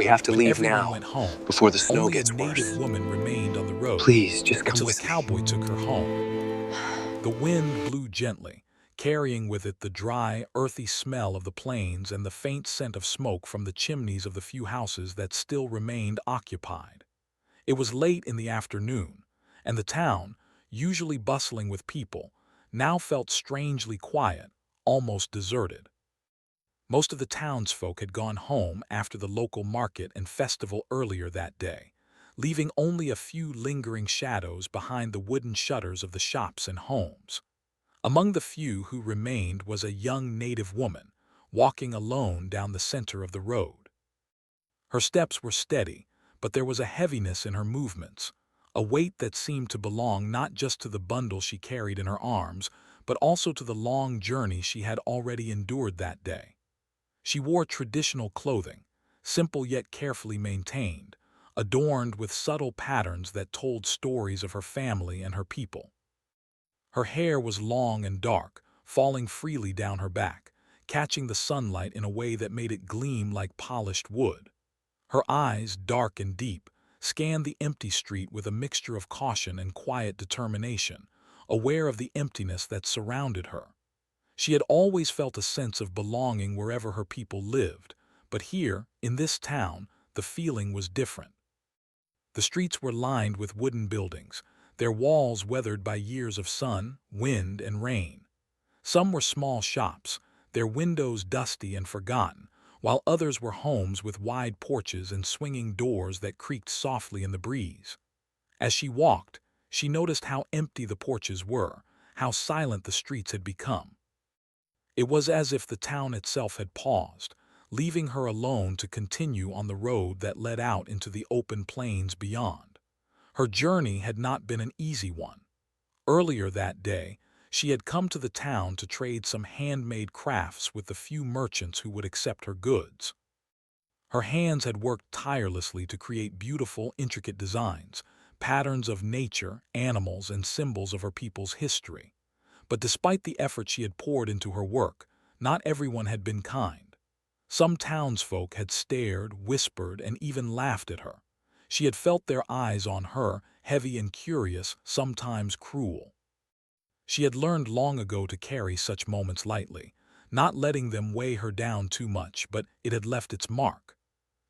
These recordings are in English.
We have to When leave everyone now, went home, before the snow only a gets native worse. woman remained on the road Please, just come until the with me. cowboy took her home. The wind blew gently, carrying with it the dry, earthy smell of the plains and the faint scent of smoke from the chimneys of the few houses that still remained occupied. It was late in the afternoon, and the town, usually bustling with people, now felt strangely quiet, almost deserted. Most of the townsfolk had gone home after the local market and festival earlier that day, leaving only a few lingering shadows behind the wooden shutters of the shops and homes. Among the few who remained was a young native woman, walking alone down the center of the road. Her steps were steady, but there was a heaviness in her movements, a weight that seemed to belong not just to the bundle she carried in her arms, but also to the long journey she had already endured that day. She wore traditional clothing, simple yet carefully maintained, adorned with subtle patterns that told stories of her family and her people. Her hair was long and dark, falling freely down her back, catching the sunlight in a way that made it gleam like polished wood. Her eyes, dark and deep, scanned the empty street with a mixture of caution and quiet determination, aware of the emptiness that surrounded her. She had always felt a sense of belonging wherever her people lived, but here, in this town, the feeling was different. The streets were lined with wooden buildings, their walls weathered by years of sun, wind, and rain. Some were small shops, their windows dusty and forgotten, while others were homes with wide porches and swinging doors that creaked softly in the breeze. As she walked, she noticed how empty the porches were, how silent the streets had become. It was as if the town itself had paused, leaving her alone to continue on the road that led out into the open plains beyond. Her journey had not been an easy one. Earlier that day, she had come to the town to trade some handmade crafts with the few merchants who would accept her goods. Her hands had worked tirelessly to create beautiful, intricate designs, patterns of nature, animals, and symbols of her people's history. But despite the effort she had poured into her work, not everyone had been kind. Some townsfolk had stared, whispered, and even laughed at her. She had felt their eyes on her, heavy and curious, sometimes cruel. She had learned long ago to carry such moments lightly, not letting them weigh her down too much, but it had left its mark.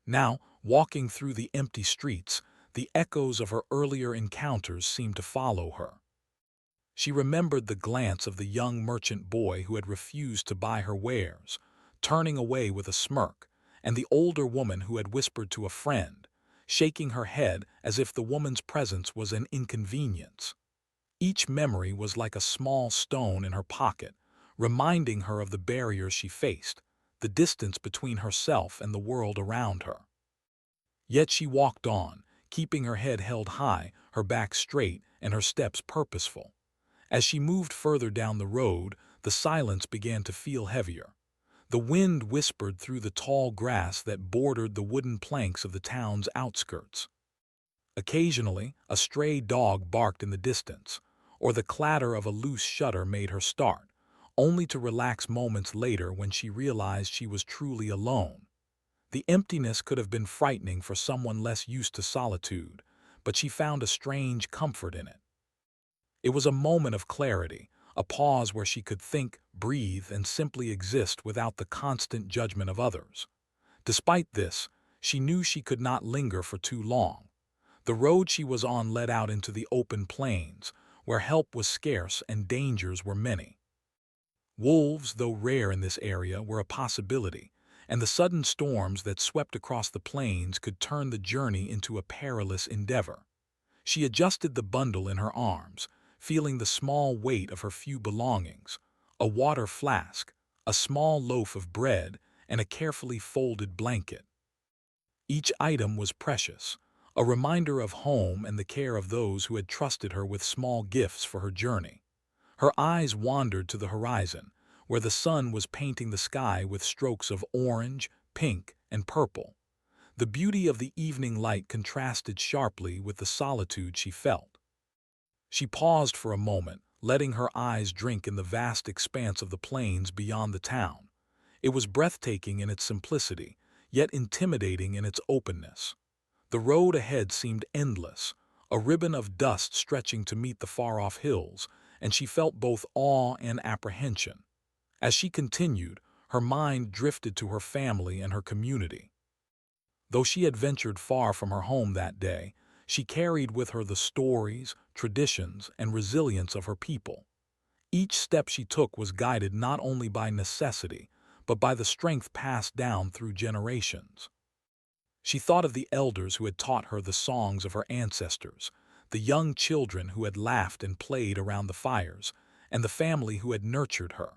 Now, walking through the empty streets, the echoes of her earlier encounters seemed to follow her. She remembered the glance of the young merchant boy who had refused to buy her wares, turning away with a smirk, and the older woman who had whispered to a friend, shaking her head as if the woman's presence was an inconvenience. Each memory was like a small stone in her pocket, reminding her of the barriers she faced, the distance between herself and the world around her. Yet she walked on, keeping her head held high, her back straight, and her steps purposeful. As she moved further down the road, the silence began to feel heavier. The wind whispered through the tall grass that bordered the wooden planks of the town's outskirts. Occasionally, a stray dog barked in the distance, or the clatter of a loose shutter made her start, only to relax moments later when she realized she was truly alone. The emptiness could have been frightening for someone less used to solitude, but she found a strange comfort in it. It was a moment of clarity, a pause where she could think, breathe, and simply exist without the constant judgment of others. Despite this, she knew she could not linger for too long. The road she was on led out into the open plains, where help was scarce and dangers were many. Wolves, though rare in this area, were a possibility, and the sudden storms that swept across the plains could turn the journey into a perilous endeavor. She adjusted the bundle in her arms, feeling the small weight of her few belongings, a water flask, a small loaf of bread, and a carefully folded blanket. Each item was precious, a reminder of home and the care of those who had trusted her with small gifts for her journey. Her eyes wandered to the horizon, where the sun was painting the sky with strokes of orange, pink, and purple. The beauty of the evening light contrasted sharply with the solitude she felt. She paused for a moment, letting her eyes drink in the vast expanse of the plains beyond the town. It was breathtaking in its simplicity, yet intimidating in its openness. The road ahead seemed endless, a ribbon of dust stretching to meet the far-off hills, and she felt both awe and apprehension. As she continued, her mind drifted to her family and her community. Though she had ventured far from her home that day, she carried with her the stories, traditions, and resilience of her people. Each step she took was guided not only by necessity, but by the strength passed down through generations. She thought of the elders who had taught her the songs of her ancestors, the young children who had laughed and played around the fires, and the family who had nurtured her.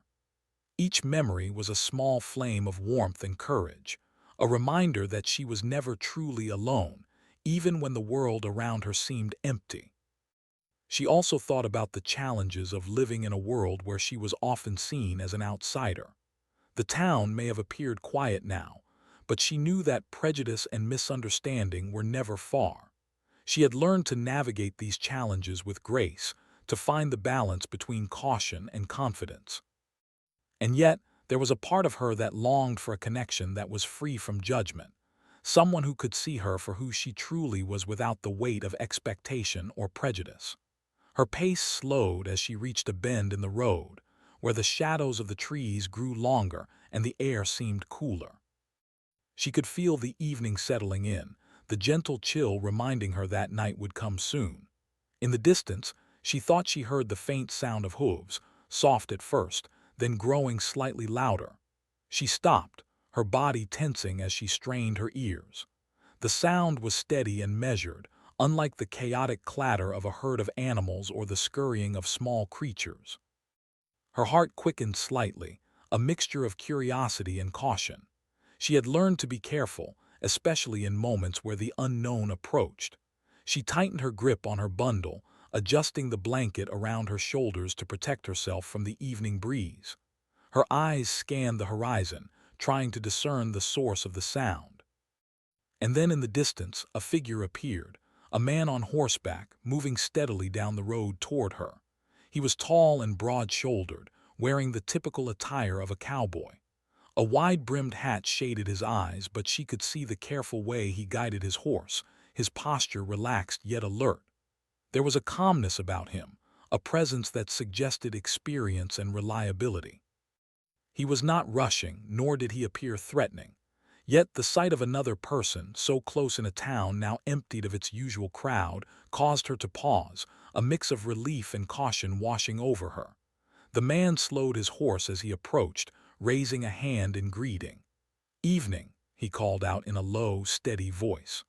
Each memory was a small flame of warmth and courage, a reminder that she was never truly alone, even when the world around her seemed empty. She also thought about the challenges of living in a world where she was often seen as an outsider. The town may have appeared quiet now, but she knew that prejudice and misunderstanding were never far. She had learned to navigate these challenges with grace, to find the balance between caution and confidence. And yet, there was a part of her that longed for a connection that was free from judgment, someone who could see her for who she truly was without the weight of expectation or prejudice. Her pace slowed as she reached a bend in the road, where the shadows of the trees grew longer and the air seemed cooler. She could feel the evening settling in, the gentle chill reminding her that night would come soon. In the distance, she thought she heard the faint sound of hooves, soft at first, then growing slightly louder. She stopped, her body tensing as she strained her ears. The sound was steady and measured, unlike the chaotic clatter of a herd of animals or the scurrying of small creatures. Her heart quickened slightly, a mixture of curiosity and caution. She had learned to be careful, especially in moments where the unknown approached. She tightened her grip on her bundle, adjusting the blanket around her shoulders to protect herself from the evening breeze. Her eyes scanned the horizon, trying to discern the source of the sound. And then in the distance, a figure appeared, a man on horseback, moving steadily down the road toward her. He was tall and broad-shouldered, wearing the typical attire of a cowboy. A wide-brimmed hat shaded his eyes, but she could see the careful way he guided his horse, his posture relaxed yet alert. There was a calmness about him, a presence that suggested experience and reliability. He was not rushing, nor did he appear threatening. Yet the sight of another person, so close in a town now emptied of its usual crowd, caused her to pause, a mix of relief and caution washing over her. The man slowed his horse as he approached, raising a hand in greeting. "Evening," he called out in a low, steady voice.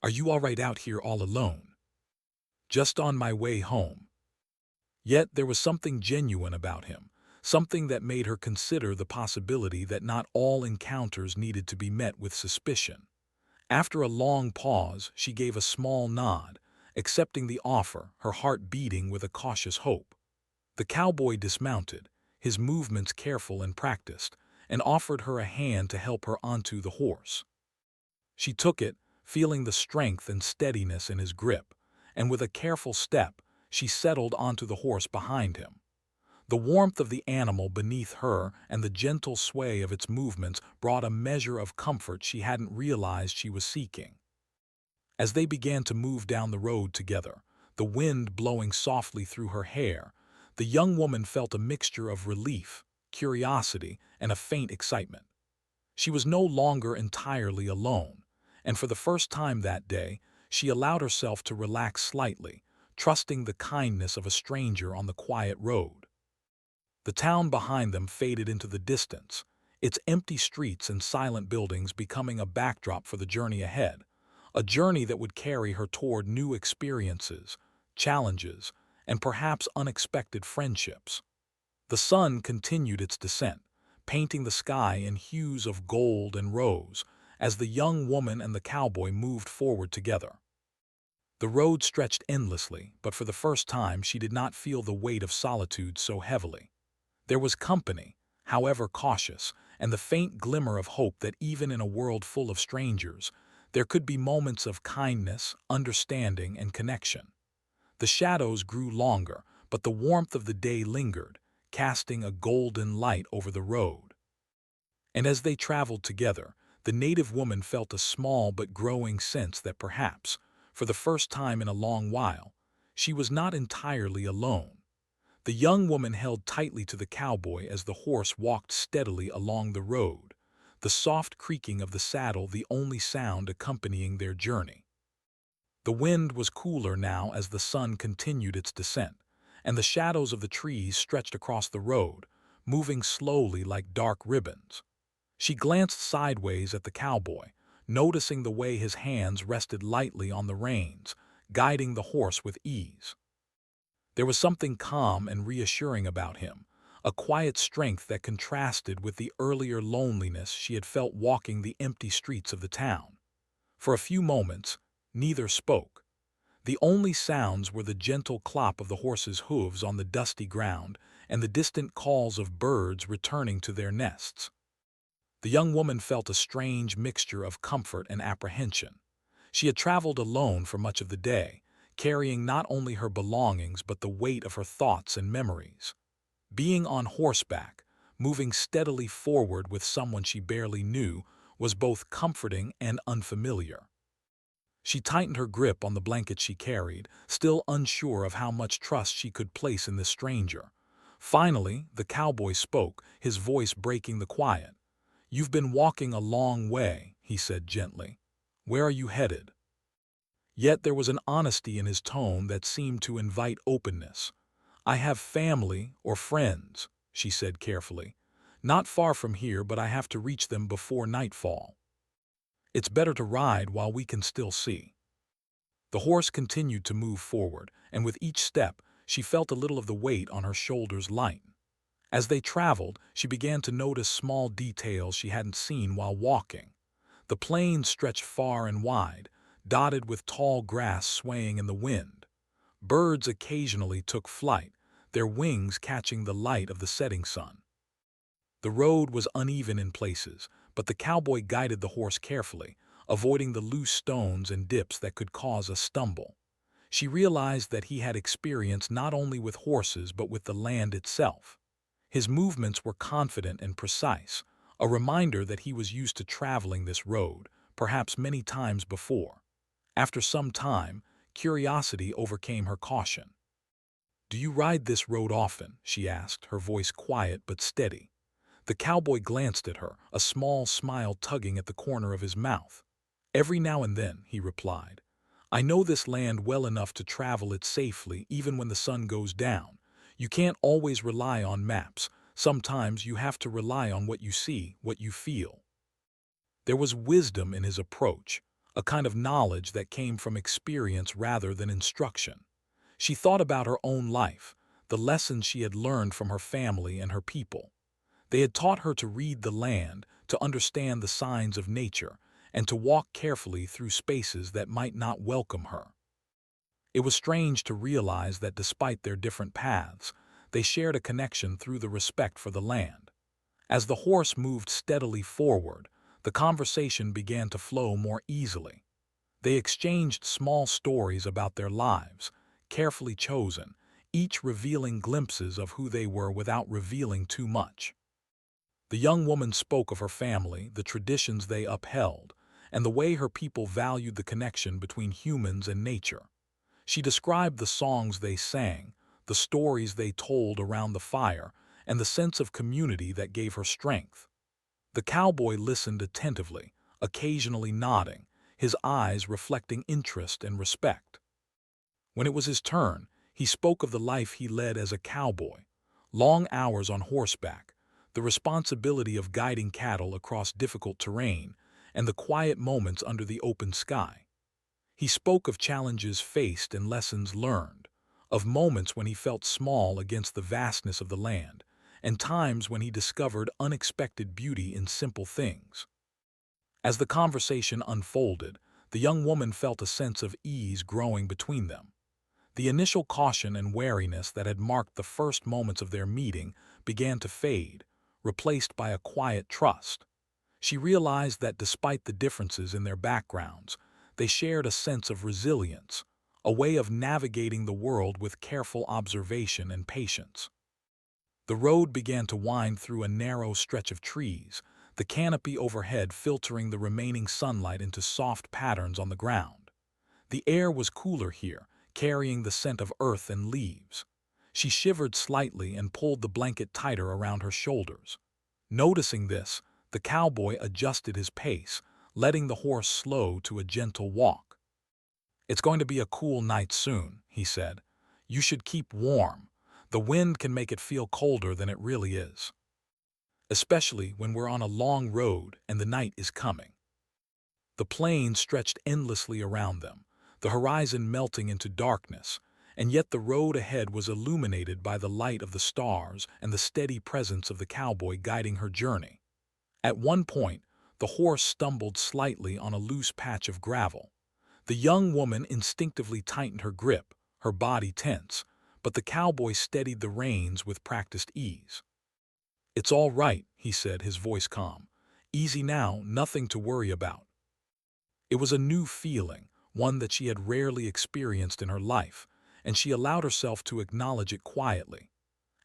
"Are you all right out here all alone?" "Just on my way home." Yet there was something genuine about him, something that made her consider the possibility that not all encounters needed to be met with suspicion. After a long pause, she gave a small nod, accepting the offer, her heart beating with a cautious hope. The cowboy dismounted, his movements careful and practiced, and offered her a hand to help her onto the horse. She took it, feeling the strength and steadiness in his grip, and with a careful step, she settled onto the horse behind him. The warmth of the animal beneath her and the gentle sway of its movements brought a measure of comfort she hadn't realized she was seeking. As they began to move down the road together, the wind blowing softly through her hair, the young woman felt a mixture of relief, curiosity, and a faint excitement. She was no longer entirely alone, and for the first time that day, she allowed herself to relax slightly, trusting the kindness of a stranger on the quiet road. The town behind them faded into the distance, its empty streets and silent buildings becoming a backdrop for the journey ahead, a journey that would carry her toward new experiences, challenges, and perhaps unexpected friendships. The sun continued its descent, painting the sky in hues of gold and rose, as the young woman and the cowboy moved forward together. The road stretched endlessly, but for the first time she did not feel the weight of solitude so heavily. There was company, however cautious, and the faint glimmer of hope that even in a world full of strangers, there could be moments of kindness, understanding, and connection. The shadows grew longer, but the warmth of the day lingered, casting a golden light over the road. And as they traveled together, the native woman felt a small but growing sense that perhaps, for the first time in a long while, she was not entirely alone. The young woman held tightly to the cowboy as the horse walked steadily along the road, the soft creaking of the saddle the only sound accompanying their journey. The wind was cooler now as the sun continued its descent, and the shadows of the trees stretched across the road, moving slowly like dark ribbons. She glanced sideways at the cowboy, noticing the way his hands rested lightly on the reins, guiding the horse with ease. There was something calm and reassuring about him, a quiet strength that contrasted with the earlier loneliness she had felt walking the empty streets of the town. For a few moments, neither spoke. The only sounds were the gentle clop of the horse's hooves on the dusty ground and the distant calls of birds returning to their nests. The young woman felt a strange mixture of comfort and apprehension. She had traveled alone for much of the day, carrying not only her belongings but the weight of her thoughts and memories. Being on horseback, moving steadily forward with someone she barely knew, was both comforting and unfamiliar. She tightened her grip on the blanket she carried, still unsure of how much trust she could place in this stranger. Finally, the cowboy spoke, his voice breaking the quiet. "You've been walking a long way," he said gently. "Where are you headed?" Yet there was an honesty in his tone that seemed to invite openness. "I have family or friends," she said carefully. "Not far from here, but I have to reach them before nightfall. It's better to ride while we can still see." The horse continued to move forward, and with each step, she felt a little of the weight on her shoulders lighten. As they traveled, she began to notice small details she hadn't seen while walking. The plains stretched far and wide, dotted with tall grass swaying in the wind. Birds occasionally took flight, their wings catching the light of the setting sun. The road was uneven in places, but the cowboy guided the horse carefully, avoiding the loose stones and dips that could cause a stumble. She realized that he had experience not only with horses but with the land itself. His movements were confident and precise, a reminder that he was used to traveling this road, perhaps many times before. After some time, curiosity overcame her caution. "Do you ride this road often?" she asked, her voice quiet but steady. The cowboy glanced at her, a small smile tugging at the corner of his mouth. "Every now and then," he replied. "I know this land well enough to travel it safely even when the sun goes down. You can't always rely on maps. Sometimes you have to rely on what you see, what you feel." There was wisdom in his approach, a kind of knowledge that came from experience rather than instruction. She thought about her own life, the lessons she had learned from her family and her people. They had taught her to read the land, to understand the signs of nature, and to walk carefully through spaces that might not welcome her. It was strange to realize that despite their different paths, they shared a connection through the respect for the land. As the horse moved steadily forward, the conversation began to flow more easily. They exchanged small stories about their lives, carefully chosen, each revealing glimpses of who they were without revealing too much. The young woman spoke of her family, the traditions they upheld, and the way her people valued the connection between humans and nature. She described the songs they sang, the stories they told around the fire, and the sense of community that gave her strength. The cowboy listened attentively, occasionally nodding, his eyes reflecting interest and respect. When it was his turn, he spoke of the life he led as a cowboy: long hours on horseback, the responsibility of guiding cattle across difficult terrain, and the quiet moments under the open sky. He spoke of challenges faced and lessons learned, of moments when he felt small against the vastness of the land, and times when he discovered unexpected beauty in simple things. As the conversation unfolded, the young woman felt a sense of ease growing between them. The initial caution and wariness that had marked the first moments of their meeting began to fade, replaced by a quiet trust. She realized that despite the differences in their backgrounds, they shared a sense of resilience, a way of navigating the world with careful observation and patience. The road began to wind through a narrow stretch of trees, the canopy overhead filtering the remaining sunlight into soft patterns on the ground. The air was cooler here, carrying the scent of earth and leaves. She shivered slightly and pulled the blanket tighter around her shoulders. Noticing this, the cowboy adjusted his pace, letting the horse slow to a gentle walk. "It's going to be a cool night soon," he said. "You should keep warm. The wind can make it feel colder than it really is, especially when we're on a long road and the night is coming." The plains stretched endlessly around them, the horizon melting into darkness, and yet the road ahead was illuminated by the light of the stars and the steady presence of the cowboy guiding her journey. At one point, the horse stumbled slightly on a loose patch of gravel. The young woman instinctively tightened her grip, her body tense, but the cowboy steadied the reins with practiced ease. "It's all right," he said, his voice calm. "Easy now, nothing to worry about." It was a new feeling, one that she had rarely experienced in her life, and she allowed herself to acknowledge it quietly.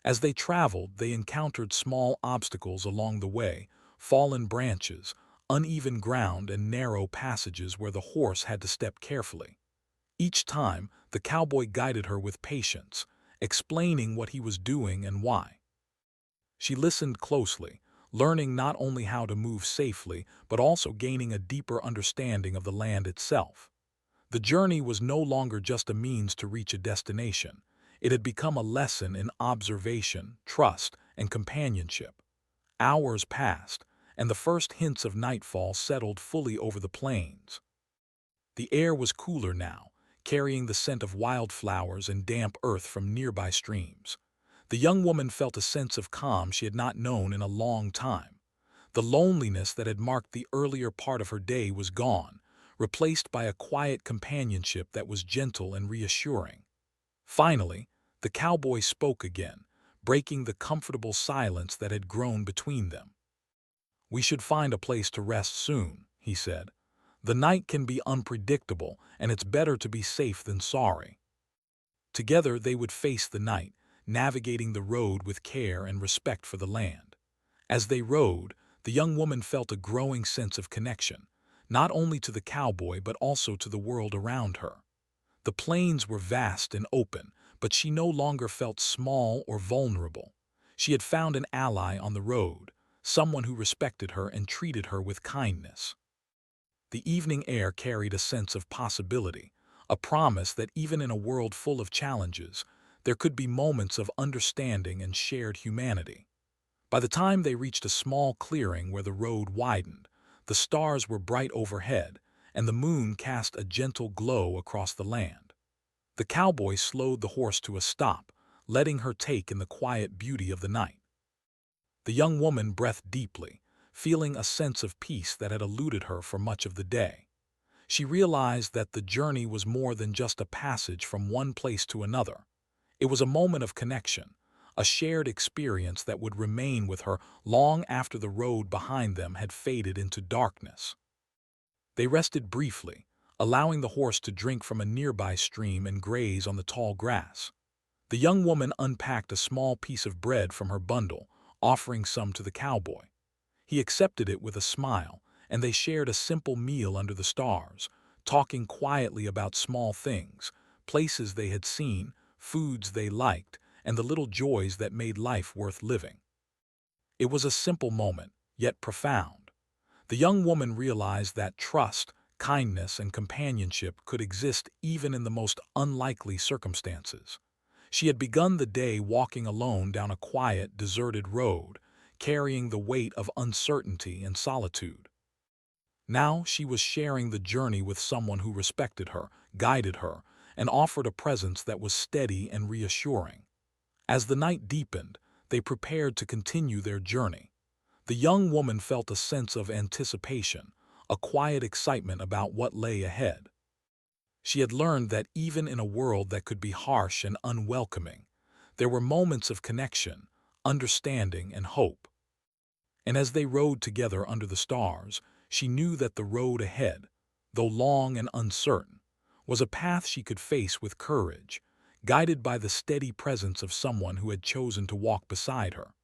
As they traveled, they encountered small obstacles along the way, fallen branches, uneven ground, and narrow passages where the horse had to step carefully. Each time, the cowboy guided her with patience, explaining what he was doing and why. She listened closely, learning not only how to move safely, but also gaining a deeper understanding of the land itself. The journey was no longer just a means to reach a destination. It had become a lesson in observation, trust, and companionship. Hours passed, and the first hints of nightfall settled fully over the plains. The air was cooler now, carrying the scent of wildflowers and damp earth from nearby streams. The young woman felt a sense of calm she had not known in a long time. The loneliness that had marked the earlier part of her day was gone, replaced by a quiet companionship that was gentle and reassuring. Finally, the cowboy spoke again, breaking the comfortable silence that had grown between them. "We should find a place to rest soon," he said. "The night can be unpredictable, and it's better to be safe than sorry." Together they would face the night, navigating the road with care and respect for the land. As they rode, the young woman felt a growing sense of connection, not only to the cowboy but also to the world around her. The plains were vast and open, but she no longer felt small or vulnerable. She had found an ally on the road, someone who respected her and treated her with kindness. The evening air carried a sense of possibility, a promise that even in a world full of challenges, there could be moments of understanding and shared humanity. By the time they reached a small clearing where the road widened, the stars were bright overhead, and the moon cast a gentle glow across the land. The cowboy slowed the horse to a stop, letting her take in the quiet beauty of the night. The young woman breathed deeply, feeling a sense of peace that had eluded her for much of the day. She realized that the journey was more than just a passage from one place to another. It was a moment of connection, a shared experience that would remain with her long after the road behind them had faded into darkness. They rested briefly, allowing the horse to drink from a nearby stream and graze on the tall grass. The young woman unpacked a small piece of bread from her bundle, offering some to the cowboy. He accepted it with a smile, and they shared a simple meal under the stars, talking quietly about small things, places they had seen, foods they liked, and the little joys that made life worth living. It was a simple moment, yet profound. The young woman realized that trust, kindness, and companionship could exist even in the most unlikely circumstances. She had begun the day walking alone down a quiet, deserted road, carrying the weight of uncertainty and solitude. Now she was sharing the journey with someone who respected her, guided her, and offered a presence that was steady and reassuring. As the night deepened, they prepared to continue their journey. The young woman felt a sense of anticipation, a quiet excitement about what lay ahead. She had learned that even in a world that could be harsh and unwelcoming, there were moments of connection, understanding, and hope. And as they rode together under the stars, she knew that the road ahead, though long and uncertain, was a path she could face with courage, guided by the steady presence of someone who had chosen to walk beside her.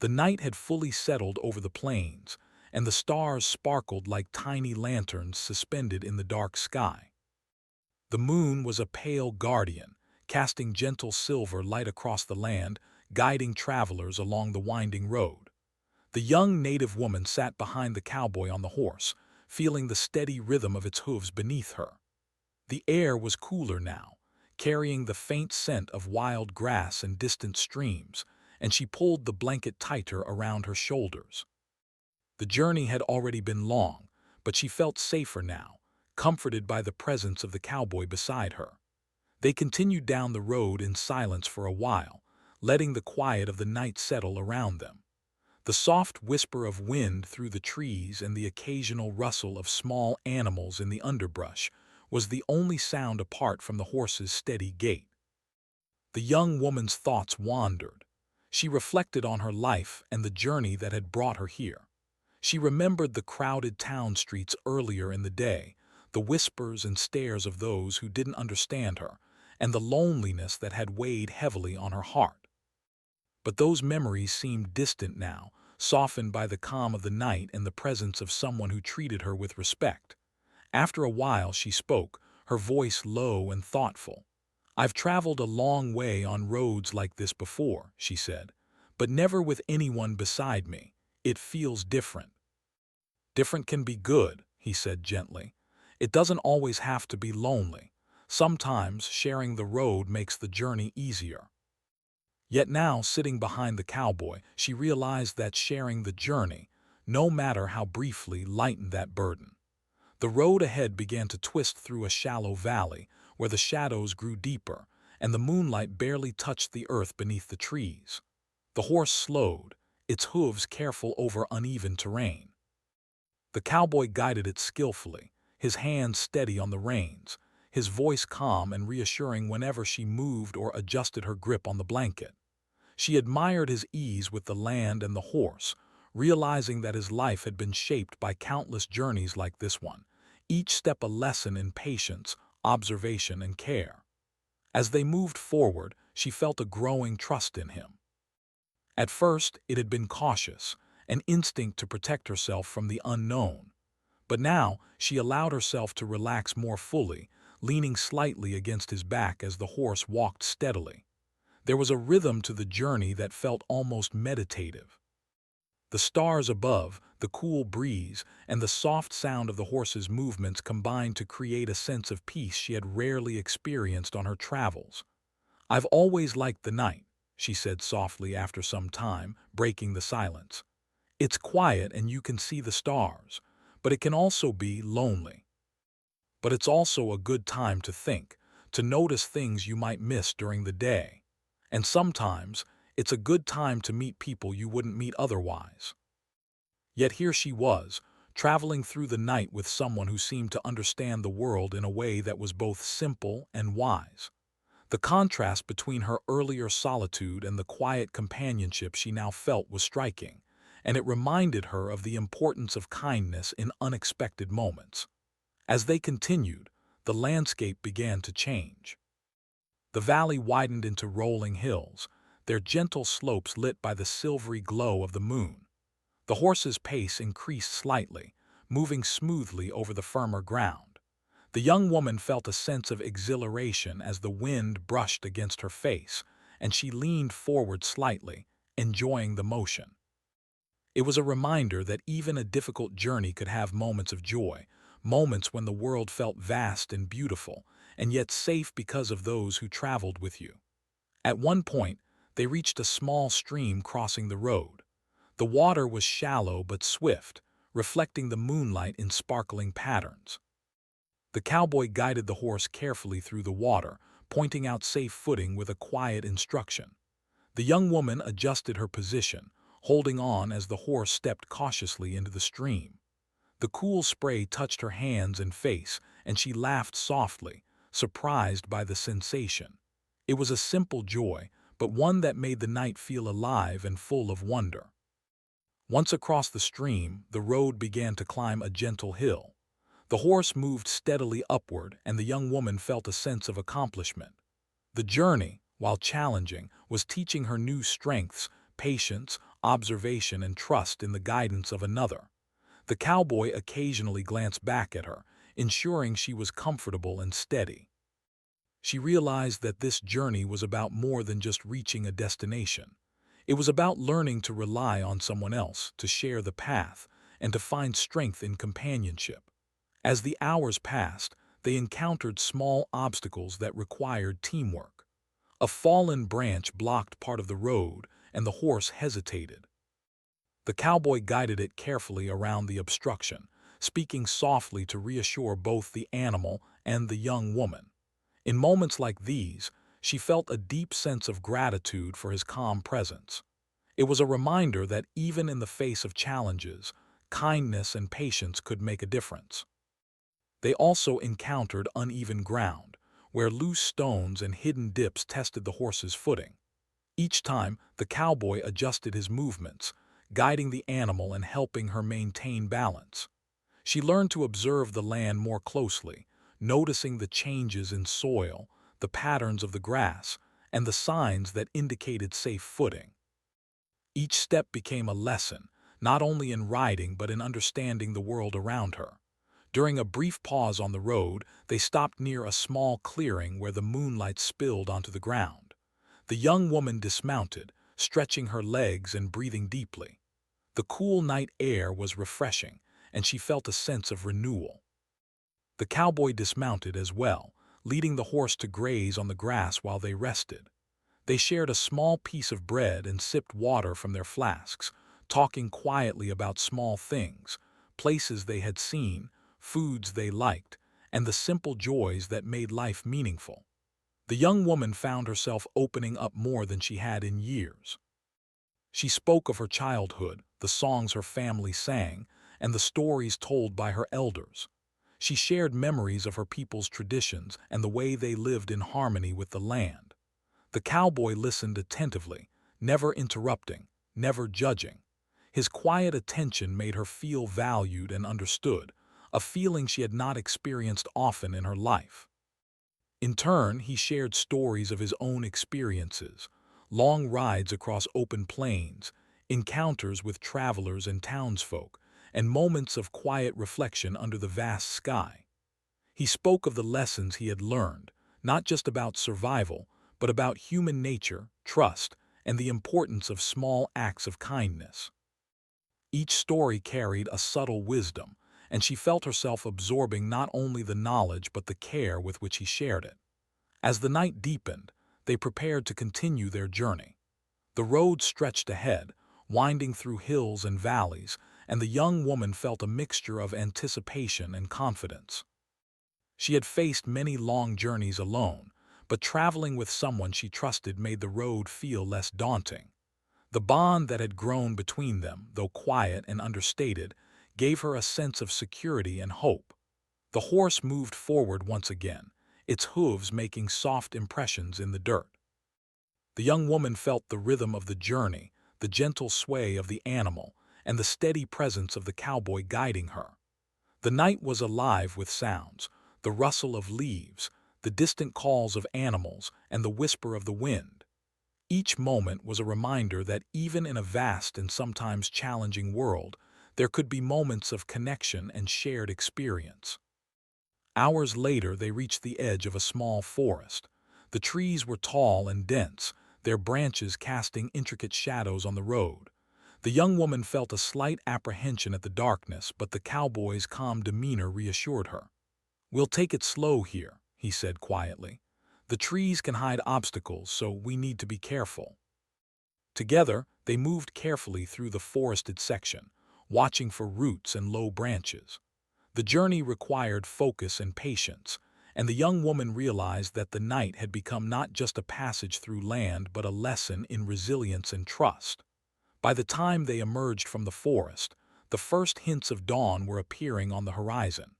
The night had fully settled over the plains, and the stars sparkled like tiny lanterns suspended in the dark sky. The moon was a pale guardian, casting gentle silver light across the land, guiding travelers along the winding road. The young native woman sat behind the cowboy on the horse, feeling the steady rhythm of its hooves beneath her. The air was cooler now, carrying the faint scent of wild grass and distant streams, and she pulled the blanket tighter around her shoulders. The journey had already been long, but she felt safer now, comforted by the presence of the cowboy beside her. They continued down the road in silence for a while, letting the quiet of the night settle around them. The soft whisper of wind through the trees and the occasional rustle of small animals in the underbrush was the only sound apart from the horse's steady gait. The young woman's thoughts wandered. She reflected on her life and the journey that had brought her here. She remembered the crowded town streets earlier in the day, the whispers and stares of those who didn't understand her, and the loneliness that had weighed heavily on her heart. But those memories seemed distant now, softened by the calm of the night and the presence of someone who treated her with respect. After a while she spoke, her voice low and thoughtful. "I've traveled a long way on roads like this before," she said, "but never with anyone beside me. It feels different." "Different can be good," he said gently. "It doesn't always have to be lonely. Sometimes sharing the road makes the journey easier." Yet now, sitting behind the cowboy, she realized that sharing the journey, no matter how briefly, lightened that burden. The road ahead began to twist through a shallow valley, where the shadows grew deeper, and the moonlight barely touched the earth beneath the trees. The horse slowed, its hooves careful over uneven terrain. The cowboy guided it skillfully, his hands steady on the reins, his voice calm and reassuring whenever she moved or adjusted her grip on the blanket. She admired his ease with the land and the horse, realizing that his life had been shaped by countless journeys like this one, each step a lesson in patience, observation, and care. As they moved forward, she felt a growing trust in him. At first, it had been cautious, an instinct to protect herself from the unknown. But now, she allowed herself to relax more fully, leaning slightly against his back as the horse walked steadily. There was a rhythm to the journey that felt almost meditative. The stars above, the cool breeze, and the soft sound of the horse's movements combined to create a sense of peace she had rarely experienced on her travels. "I've always liked the night," she said softly after some time, breaking the silence. "It's quiet and you can see the stars, but it can also be lonely. But it's also a good time to think, to notice things you might miss during the day. And sometimes, it's a good time to meet people you wouldn't meet otherwise." Yet here she was, traveling through the night with someone who seemed to understand the world in a way that was both simple and wise. The contrast between her earlier solitude and the quiet companionship she now felt was striking, and it reminded her of the importance of kindness in unexpected moments. As they continued, the landscape began to change. The valley widened into rolling hills, their gentle slopes lit by the silvery glow of the moon. The horse's pace increased slightly, moving smoothly over the firmer ground. The young woman felt a sense of exhilaration as the wind brushed against her face, and she leaned forward slightly, enjoying the motion. It was a reminder that even a difficult journey could have moments of joy, moments when the world felt vast and beautiful, and yet safe because of those who traveled with you. At one point, they reached a small stream crossing the road. The water was shallow but swift, reflecting the moonlight in sparkling patterns. The cowboy guided the horse carefully through the water, pointing out safe footing with a quiet instruction. The young woman adjusted her position, holding on as the horse stepped cautiously into the stream. The cool spray touched her hands and face, and she laughed softly, surprised by the sensation. It was a simple joy, but one that made the night feel alive and full of wonder. Once across the stream, the road began to climb a gentle hill. The horse moved steadily upward, and the young woman felt a sense of accomplishment. The journey, while challenging, was teaching her new strengths, patience, observation, and trust in the guidance of another. The cowboy occasionally glanced back at her, ensuring she was comfortable and steady. She realized that this journey was about more than just reaching a destination. It was about learning to rely on someone else, to share the path, and to find strength in companionship. As the hours passed, they encountered small obstacles that required teamwork. A fallen branch blocked part of the road, and the horse hesitated. The cowboy guided it carefully around the obstruction, speaking softly to reassure both the animal and the young woman. In moments like these, she felt a deep sense of gratitude for his calm presence. It was a reminder that even in the face of challenges, kindness and patience could make a difference. They also encountered uneven ground, where loose stones and hidden dips tested the horse's footing. Each time, the cowboy adjusted his movements, guiding the animal and helping her maintain balance. She learned to observe the land more closely, noticing the changes in soil, the patterns of the grass, and the signs that indicated safe footing. Each step became a lesson, not only in riding but in understanding the world around her. During a brief pause on the road, they stopped near a small clearing where the moonlight spilled onto the ground. The young woman dismounted, stretching her legs and breathing deeply. The cool night air was refreshing, and she felt a sense of renewal. The cowboy dismounted as well, leading the horse to graze on the grass while they rested. They shared a small piece of bread and sipped water from their flasks, talking quietly about small things, places they had seen, foods they liked, and the simple joys that made life meaningful. The young woman found herself opening up more than she had in years. She spoke of her childhood, the songs her family sang, and the stories told by her elders. She shared memories of her people's traditions and the way they lived in harmony with the land. The cowboy listened attentively, never interrupting, never judging. His quiet attention made her feel valued and understood, a feeling she had not experienced often in her life. In turn, he shared stories of his own experiences, long rides across open plains, encounters with travelers and townsfolk, and moments of quiet reflection under the vast sky. He spoke of the lessons he had learned, not just about survival, but about human nature, trust, and the importance of small acts of kindness. Each story carried a subtle wisdom, and she felt herself absorbing not only the knowledge but the care with which he shared it. As the night deepened, they prepared to continue their journey. The road stretched ahead, winding through hills and valleys, and the young woman felt a mixture of anticipation and confidence. She had faced many long journeys alone, but traveling with someone she trusted made the road feel less daunting. The bond that had grown between them, though quiet and understated, gave her a sense of security and hope. The horse moved forward once again, its hooves making soft impressions in the dirt. The young woman felt the rhythm of the journey, the gentle sway of the animal, and the steady presence of the cowboy guiding her. The night was alive with sounds, the rustle of leaves, the distant calls of animals, and the whisper of the wind. Each moment was a reminder that even in a vast and sometimes challenging world, there could be moments of connection and shared experience. Hours later, they reached the edge of a small forest. The trees were tall and dense, their branches casting intricate shadows on the road. The young woman felt a slight apprehension at the darkness, but the cowboy's calm demeanor reassured her. "We'll take it slow here," he said quietly. "The trees can hide obstacles, so we need to be careful." Together, they moved carefully through the forested section, watching for roots and low branches. The journey required focus and patience, and the young woman realized that the night had become not just a passage through land but a lesson in resilience and trust. By the time they emerged from the forest, the first hints of dawn were appearing on the horizon.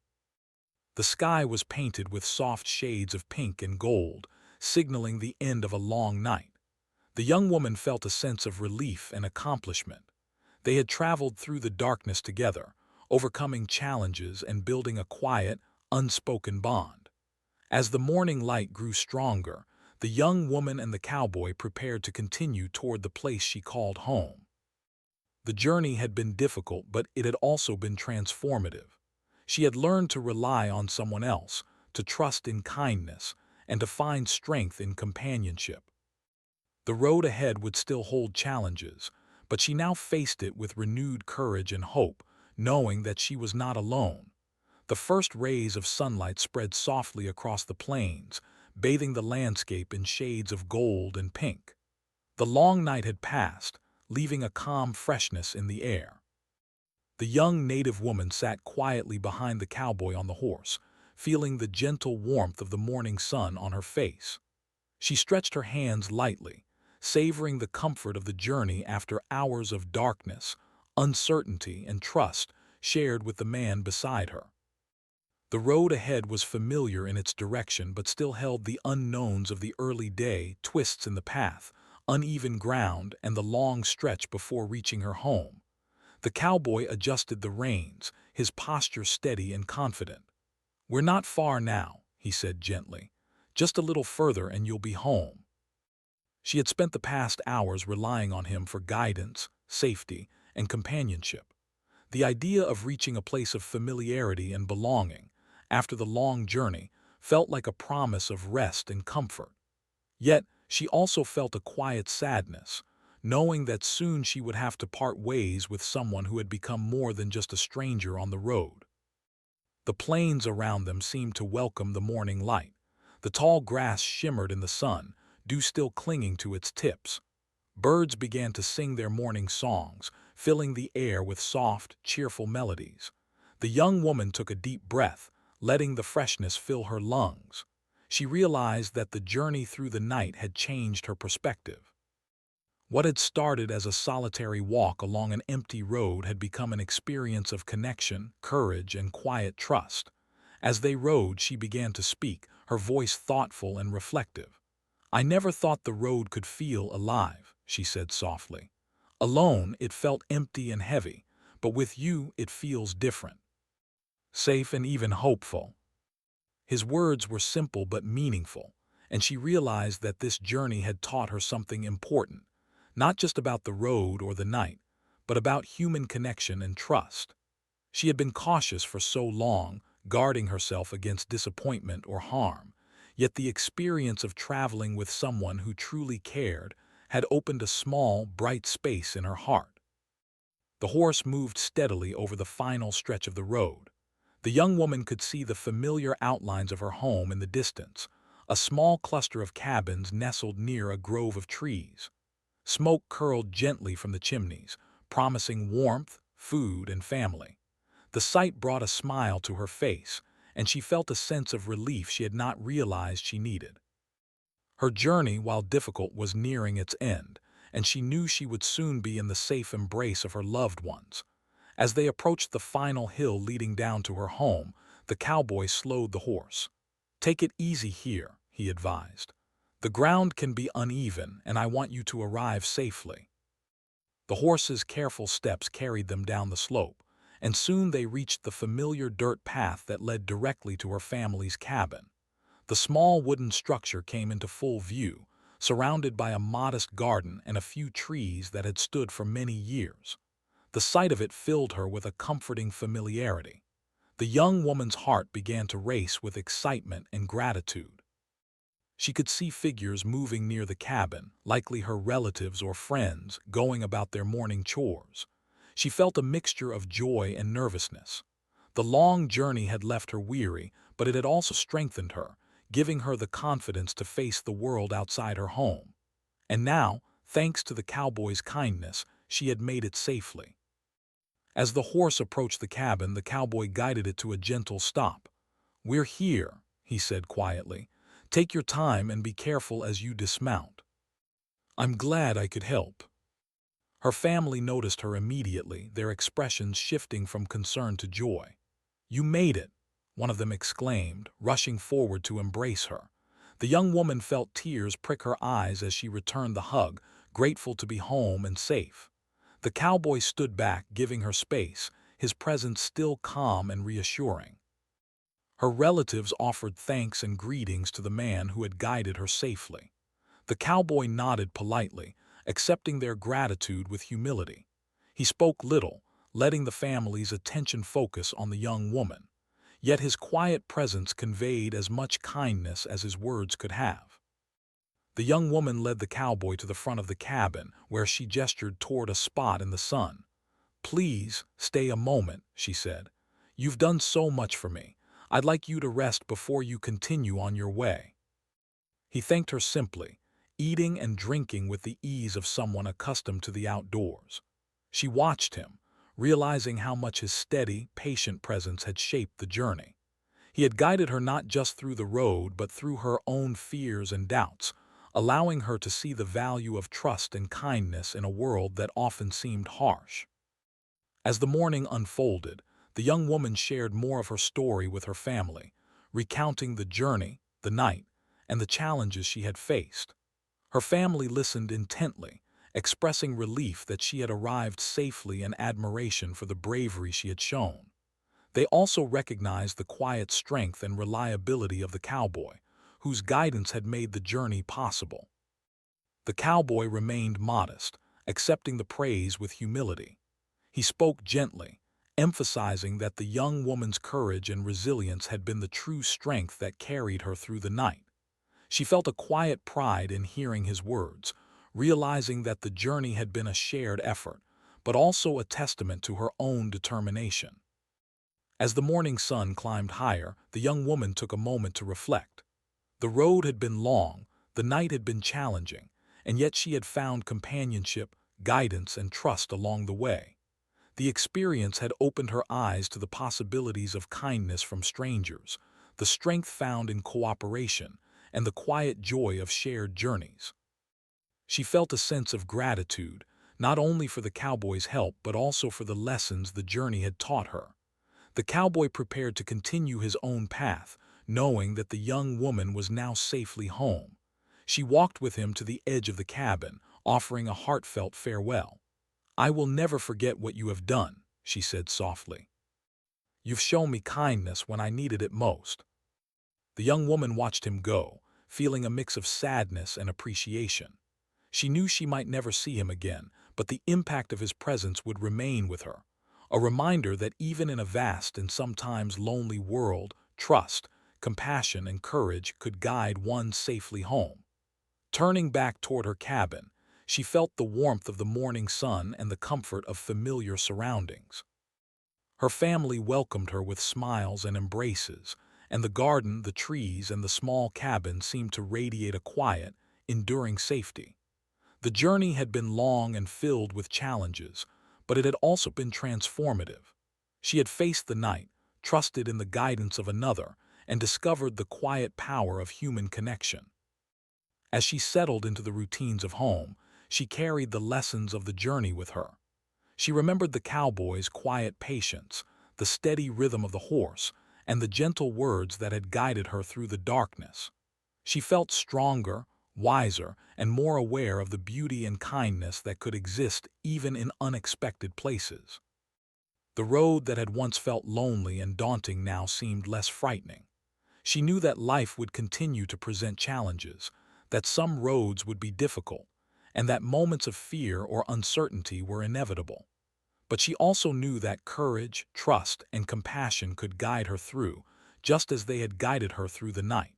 The sky was painted with soft shades of pink and gold, signaling the end of a long night. The young woman felt a sense of relief and accomplishment. They had traveled through the darkness together, overcoming challenges and building a quiet, unspoken bond. As the morning light grew stronger, the young woman and the cowboy prepared to continue toward the place she called home. The journey had been difficult, but it had also been transformative. She had learned to rely on someone else, to trust in kindness, and to find strength in companionship. The road ahead would still hold challenges, but she now faced it with renewed courage and hope, knowing that she was not alone. The first rays of sunlight spread softly across the plains, bathing the landscape in shades of gold and pink. The long night had passed, leaving a calm freshness in the air. The young native woman sat quietly behind the cowboy on the horse, feeling the gentle warmth of the morning sun on her face. She stretched her hands lightly, savoring the comfort of the journey after hours of darkness, uncertainty, and trust shared with the man beside her. The road ahead was familiar in its direction but still held the unknowns of the early day, twists in the path, uneven ground, and the long stretch before reaching her home. The cowboy adjusted the reins, his posture steady and confident. "We're not far now," he said gently. "Just a little further and you'll be home." She had spent the past hours relying on him for guidance, safety, and companionship. The idea of reaching a place of familiarity and belonging, after the long journey, felt like a promise of rest and comfort. Yet, she also felt a quiet sadness, knowing that soon she would have to part ways with someone who had become more than just a stranger on the road. The plains around them seemed to welcome the morning light. The tall grass shimmered in the sun, dew still clinging to its tips. Birds began to sing their morning songs, filling the air with soft, cheerful melodies. The young woman took a deep breath, letting the freshness fill her lungs. She realized that the journey through the night had changed her perspective. What had started as a solitary walk along an empty road had become an experience of connection, courage, and quiet trust. As they rode, she began to speak, her voice thoughtful and reflective. "I never thought the road could feel alive," she said softly. "Alone, it felt empty and heavy, but with you, it feels different. Safe and even hopeful." His words were simple but meaningful, and she realized that this journey had taught her something important, not just about the road or the night, but about human connection and trust. She had been cautious for so long, guarding herself against disappointment or harm, yet the experience of traveling with someone who truly cared had opened a small, bright space in her heart. The horse moved steadily over the final stretch of the road. The young woman could see the familiar outlines of her home in the distance, a small cluster of cabins nestled near a grove of trees. Smoke curled gently from the chimneys, promising warmth, food, and family. The sight brought a smile to her face, and she felt a sense of relief she had not realized she needed. Her journey, while difficult, was nearing its end, and she knew she would soon be in the safe embrace of her loved ones. As they approached the final hill leading down to her home, the cowboy slowed the horse. "Take it easy here," he advised. "The ground can be uneven, and I want you to arrive safely." The horse's careful steps carried them down the slope, and soon they reached the familiar dirt path that led directly to her family's cabin. The small wooden structure came into full view, surrounded by a modest garden and a few trees that had stood for many years. The sight of it filled her with a comforting familiarity. The young woman's heart began to race with excitement and gratitude. She could see figures moving near the cabin, likely her relatives or friends, going about their morning chores. She felt a mixture of joy and nervousness. The long journey had left her weary, but it had also strengthened her, giving her the confidence to face the world outside her home. And now, thanks to the cowboy's kindness, she had made it safely. As the horse approached the cabin, the cowboy guided it to a gentle stop. "We're here," he said quietly. "Take your time and be careful as you dismount." "I'm glad I could help." Her family noticed her immediately, their expressions shifting from concern to joy. "You made it," one of them exclaimed, rushing forward to embrace her. The young woman felt tears prick her eyes as she returned the hug, grateful to be home and safe. The cowboy stood back, giving her space, his presence still calm and reassuring. Her relatives offered thanks and greetings to the man who had guided her safely. The cowboy nodded politely, accepting their gratitude with humility. He spoke little, letting the family's attention focus on the young woman. Yet his quiet presence conveyed as much kindness as his words could have. The young woman led the cowboy to the front of the cabin, where she gestured toward a spot in the sun. "Please, stay a moment," she said. "You've done so much for me. I'd like you to rest before you continue on your way." He thanked her simply, eating and drinking with the ease of someone accustomed to the outdoors. She watched him, realizing how much his steady, patient presence had shaped the journey. He had guided her not just through the road but through her own fears and doubts, allowing her to see the value of trust and kindness in a world that often seemed harsh. As the morning unfolded, the young woman shared more of her story with her family, recounting the journey, the night, and the challenges she had faced. Her family listened intently, expressing relief that she had arrived safely and admiration for the bravery she had shown. They also recognized the quiet strength and reliability of the cowboy, whose guidance had made the journey possible. The cowboy remained modest, accepting the praise with humility. He spoke gently, emphasizing that the young woman's courage and resilience had been the true strength that carried her through the night. She felt a quiet pride in hearing his words, realizing that the journey had been a shared effort, but also a testament to her own determination. As the morning sun climbed higher, the young woman took a moment to reflect. The road had been long, the night had been challenging, and yet she had found companionship, guidance, and trust along the way. The experience had opened her eyes to the possibilities of kindness from strangers, the strength found in cooperation, and the quiet joy of shared journeys. She felt a sense of gratitude, not only for the cowboy's help but also for the lessons the journey had taught her. The cowboy prepared to continue his own path, knowing that the young woman was now safely home. She walked with him to the edge of the cabin, offering a heartfelt farewell. "I will never forget what you have done," she said softly. "You've shown me kindness when I needed it most." The young woman watched him go, feeling a mix of sadness and appreciation. She knew she might never see him again, but the impact of his presence would remain with her, a reminder that even in a vast and sometimes lonely world, trust, compassion, and courage could guide one safely home. Turning back toward her cabin, she felt the warmth of the morning sun and the comfort of familiar surroundings. Her family welcomed her with smiles and embraces, and the garden, the trees, and the small cabin seemed to radiate a quiet, enduring safety. The journey had been long and filled with challenges, but it had also been transformative. She had faced the night, trusted in the guidance of another, and discovered the quiet power of human connection. As she settled into the routines of home, she carried the lessons of the journey with her. She remembered the cowboy's quiet patience, the steady rhythm of the horse, and the gentle words that had guided her through the darkness. She felt stronger, wiser, and more aware of the beauty and kindness that could exist even in unexpected places. The road that had once felt lonely and daunting now seemed less frightening. She knew that life would continue to present challenges, that some roads would be difficult, and that moments of fear or uncertainty were inevitable. But she also knew that courage, trust, and compassion could guide her through, just as they had guided her through the night.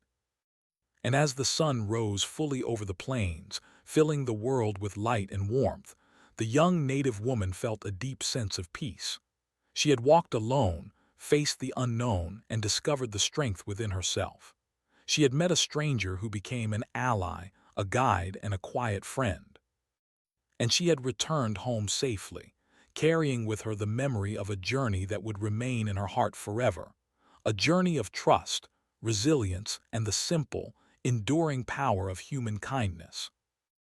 And as the sun rose fully over the plains, filling the world with light and warmth, the young native woman felt a deep sense of peace. She had walked alone, faced the unknown, and discovered the strength within herself. She had met a stranger who became an ally, a guide, and a quiet friend. And she had returned home safely, carrying with her the memory of a journey that would remain in her heart forever, a journey of trust, resilience, and the simple, enduring power of human kindness.